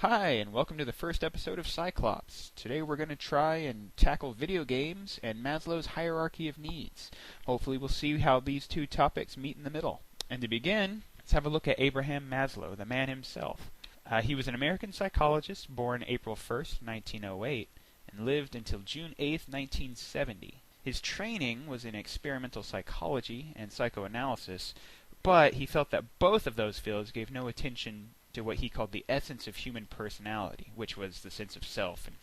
Hi, and welcome to the first episode of PSYCHlops. Today we're going to try and tackle video games and Maslow's hierarchy of needs. Hopefully we'll see how these two topics meet in the middle. And to begin, let's have a look at Abraham Maslow, the man himself. He was an American psychologist born April 1st, 1908, and lived until June 8th, 1970. His training was in experimental psychology and psychoanalysis, but he felt that both of those fields gave no attention to what he called the essence of human personality, which was the sense of self and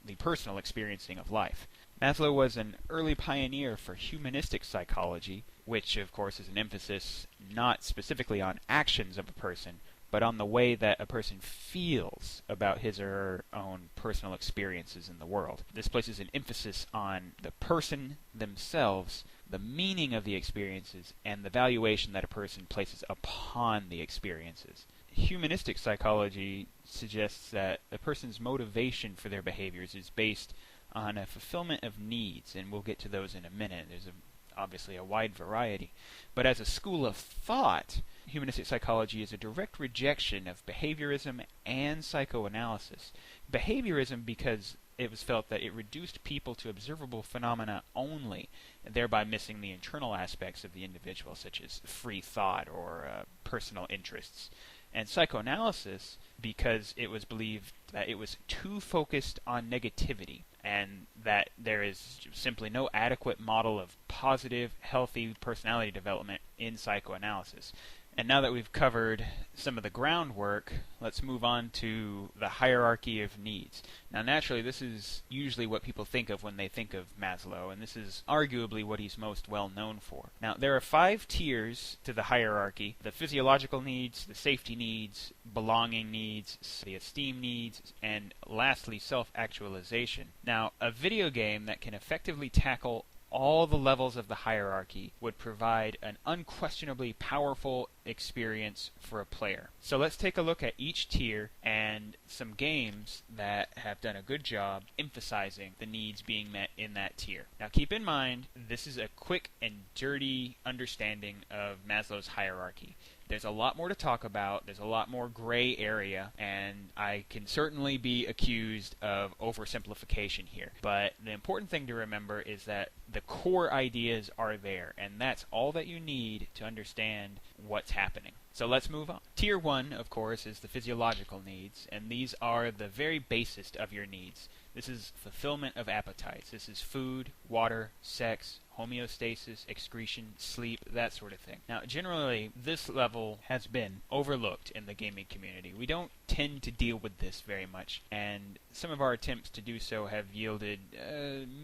the personal experiencing of life. Maslow was an early pioneer for humanistic psychology, which of course is an emphasis not specifically on actions of a person, but on the way that a person feels about his or her own personal experiences in the world. This places an emphasis on the person themselves, the meaning of the experiences, and the valuation that a person places upon the experiences. Humanistic psychology suggests that a person's motivation for their behaviors is based on a fulfillment of needs, and we'll get to those in a minute. There's obviously a wide variety. But as a school of thought, humanistic psychology is a direct rejection of behaviorism and psychoanalysis. Behaviorism because it was felt that it reduced people to observable phenomena only, thereby missing the internal aspects of the individual, such as free thought or personal interests. And psychoanalysis because it was believed that it was too focused on negativity and that there is simply no adequate model of positive, healthy personality development in psychoanalysis. And now that we've covered some of the groundwork, let's move on to the hierarchy of needs. Now, naturally, this is usually what people think of when they think of Maslow, and this is arguably what he's most well known for. Now, there are 5 tiers to the hierarchy: the physiological needs, the safety needs, belonging needs, the esteem needs, and lastly, self-actualization. Now, a video game that can effectively tackle all the levels of the hierarchy would provide an unquestionably powerful experience for a player. So let's take a look at each tier and some games that have done a good job emphasizing the needs being met in that tier. Now keep in mind, this is a quick and dirty understanding of Maslow's hierarchy. There's a lot more to talk about, there's a lot more gray area, and I can certainly be accused of oversimplification here. But the important thing to remember is that the core ideas are there, and that's all that you need to understand what's happening. So let's move on. Tier 1, of course, is the physiological needs, and these are the very basest of your needs. This is fulfillment of appetites. This is food, water, sex, homeostasis, excretion, sleep, that sort of thing. Now, generally, this level has been overlooked in the gaming community. We don't tend to deal with this very much, and some of our attempts to do so have yielded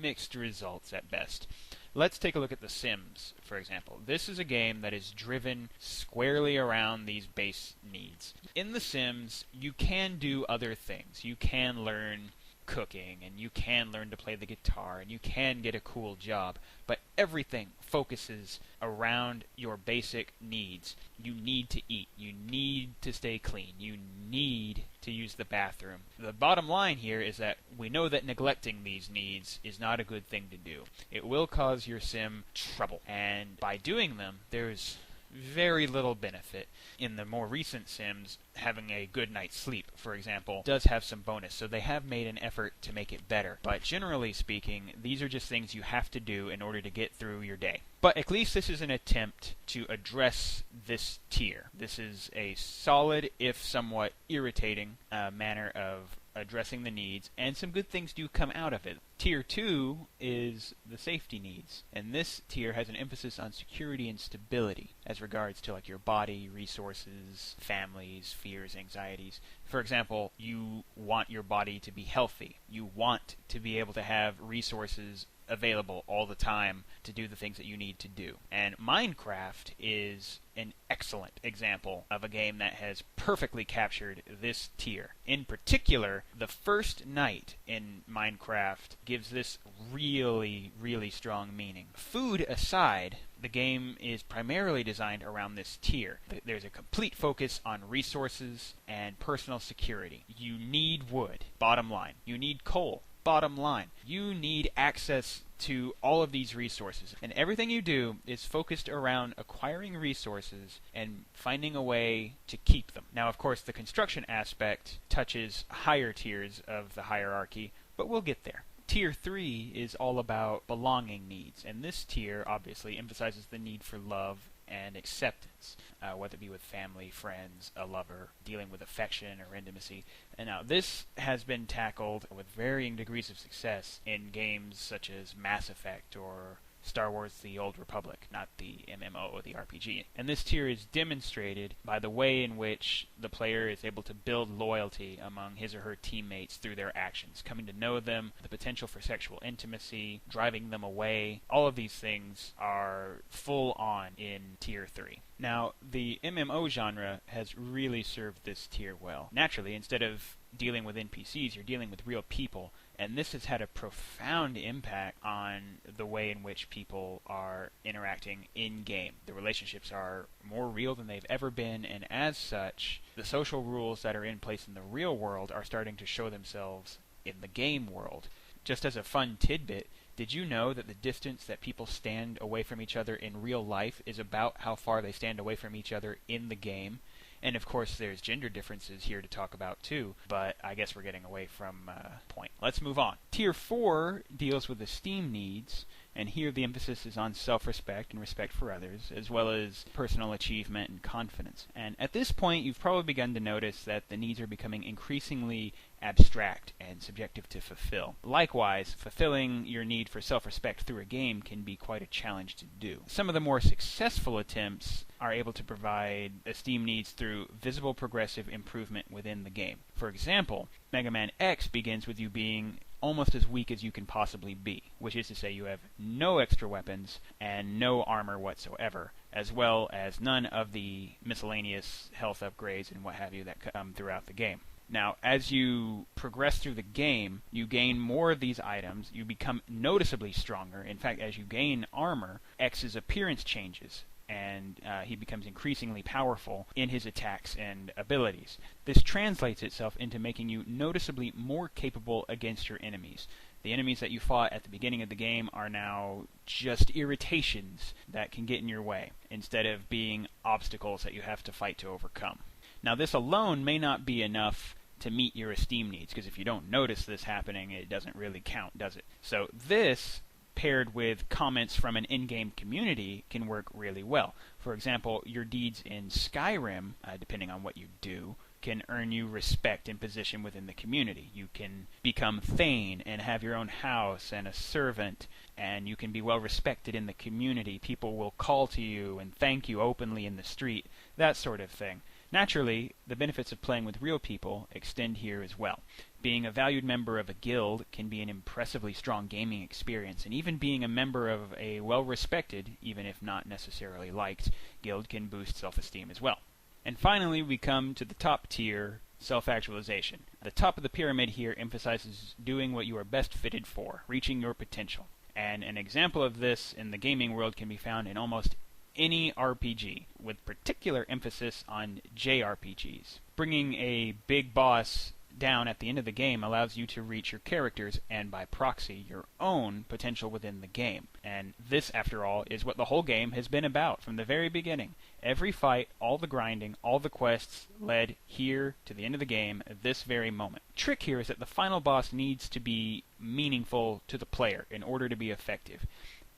mixed results at best. Let's take a look at The Sims, for example. This is a game that is driven squarely around these base needs. In The Sims, you can do other things. You can learn cooking, and you can learn to play the guitar, and you can get a cool job, but everything focuses around your basic needs. You need to eat, you need to stay clean, you need to use the bathroom. The bottom line here is that we know that neglecting these needs is not a good thing to do. It will cause your sim trouble, and by doing them, there's very little benefit. In the more recent Sims, having a good night's sleep, for example, does have some bonus, so they have made an effort to make it better. But generally speaking, these are just things you have to do in order to get through your day. But at least this is an attempt to address this tier. This is a solid, if somewhat irritating, manner of addressing the needs, and some good things do come out of it. Tier 2 is the safety needs, and this tier has an emphasis on security and stability as regards to like your body, resources, families, fears, anxieties. For example, you want your body to be healthy. You want to be able to have resources available all the time to do the things that you need to do. And Minecraft is an excellent example of a game that has perfectly captured this tier. In particular, the first night in Minecraft gives this really, really strong meaning. Food aside, the game is primarily designed around this tier. There's a complete focus on resources and personal security. You need wood, bottom line. You need coal, bottom line. You need access to all of these resources. And everything you do is focused around acquiring resources and finding a way to keep them. Now, of course, the construction aspect touches higher tiers of the hierarchy, but we'll get there. Tier 3 is all about belonging needs, and this tier obviously emphasizes the need for love and acceptance, whether it be with family, friends, a lover, dealing with affection or intimacy. And now this has been tackled with varying degrees of success in games such as Mass Effect or Star Wars The Old Republic, not the MMO or the RPG. And this tier is demonstrated by the way in which the player is able to build loyalty among his or her teammates through their actions, coming to know them, the potential for sexual intimacy, driving them away. All of these things are full on in Tier 3. Now, the MMO genre has really served this tier well. Naturally, instead of dealing with NPCs, you're dealing with real people, and this has had a profound impact on the way in which people are interacting in-game. The relationships are more real than they've ever been, and as such, the social rules that are in place in the real world are starting to show themselves in the game world. Just as a fun tidbit, did you know that the distance that people stand away from each other in real life is about how far they stand away from each other in the game? And of course there's gender differences here to talk about too, but I guess we're getting away from point. Let's move on. Tier 4 deals with esteem needs, and here the emphasis is on self-respect and respect for others, as well as personal achievement and confidence. And at this point you've probably begun to notice that the needs are becoming increasingly abstract and subjective to fulfill. Likewise, fulfilling your need for self-respect through a game can be quite a challenge to do. Some of the more successful attempts are able to provide esteem needs through visible progressive improvement within the game. For example, Mega Man X begins with you being almost as weak as you can possibly be, which is to say you have no extra weapons and no armor whatsoever, as well as none of the miscellaneous health upgrades and what have you that come throughout the game. Now, as you progress through the game, you gain more of these items, you become noticeably stronger. In fact, as you gain armor, X's appearance changes, and he becomes increasingly powerful in his attacks and abilities. This translates itself into making you noticeably more capable against your enemies. The enemies that you fought at the beginning of the game are now just irritations that can get in your way, instead of being obstacles that you have to fight to overcome. Now, this alone may not be enough to meet your esteem needs, because if you don't notice this happening, it doesn't really count, does it? So this, paired with comments from an in-game community, can work really well. For example, your deeds in Skyrim, depending on what you do, can earn you respect and position within the community. You can become Thane and have your own house and a servant, and you can be well respected in the community. People will call to you and thank you openly in the street, that sort of thing. Naturally, the benefits of playing with real people extend here as well. Being a valued member of a guild can be an impressively strong gaming experience, and even being a member of a well-respected, even if not necessarily liked, guild can boost self-esteem as well. And finally, we come to the top tier, self-actualization. The top of the pyramid here emphasizes doing what you are best fitted for, reaching your potential. And an example of this in the gaming world can be found in almost any RPG, with particular emphasis on JRPGs. Bringing a big boss down at the end of the game allows you to reach your characters, and by proxy, your own potential within the game. And this, after all, is what the whole game has been about from the very beginning. Every fight, all the grinding, all the quests led here to the end of the game at this very moment. The trick here is that the final boss needs to be meaningful to the player in order to be effective.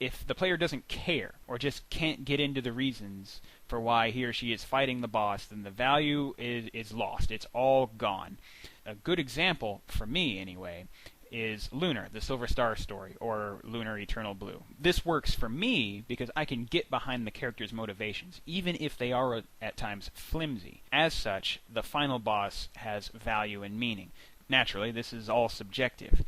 If the player doesn't care, or just can't get into the reasons for why he or she is fighting the boss, then the value is lost. It's all gone. A good example, for me anyway, is Lunar, the Silver Star story, or Lunar Eternal Blue. This works for me because I can get behind the character's motivations, even if they are at times flimsy. As such, the final boss has value and meaning. Naturally, this is all subjective,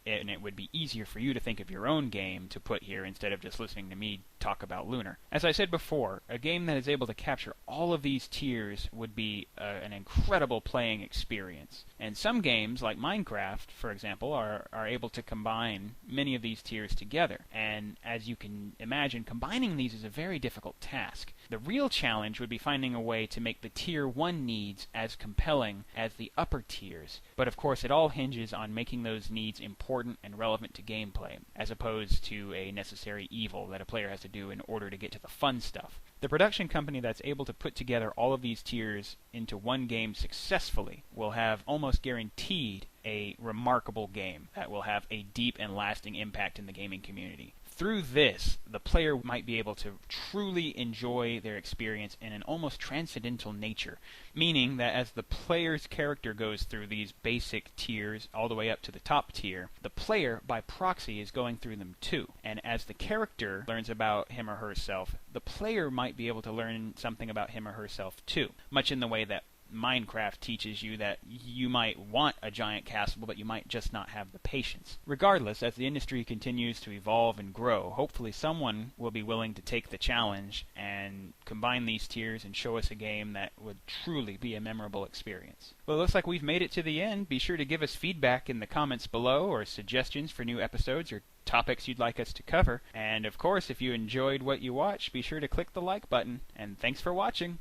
and it would be easier for you to think of your own game to put here instead of just listening to me talk about Lunar. As I said before, a game that is able to capture all of these tiers would be an incredible playing experience. And some games, like Minecraft, for example, are able to combine many of these tiers together. And as you can imagine, combining these is a very difficult task. The real challenge would be finding a way to make the Tier 1 needs as compelling as the upper tiers. But of course, it all hinges on making those needs important and relevant to gameplay, as opposed to a necessary evil that a player has to do in order to get to the fun stuff. The production company that's able to put together all of these tiers into one game successfully will have almost guaranteed a remarkable game that will have a deep and lasting impact in the gaming community. Through this, the player might be able to truly enjoy their experience in an almost transcendental nature, meaning that as the player's character goes through these basic tiers all the way up to the top tier, the player, by proxy, is going through them too. And as the character learns about him or herself, the player might be able to learn something about him or herself too, much in the way that Minecraft teaches you that you might want a giant castle, but you might just not have the patience. Regardless, as the industry continues to evolve and grow, hopefully someone will be willing to take the challenge and combine these tiers and show us a game that would truly be a memorable experience. Well, it looks like we've made it to the end. Be sure to give us feedback in the comments below, or suggestions for new episodes or topics you'd like us to cover. And of course, if you enjoyed what you watched, be sure to click the like button. And thanks for watching!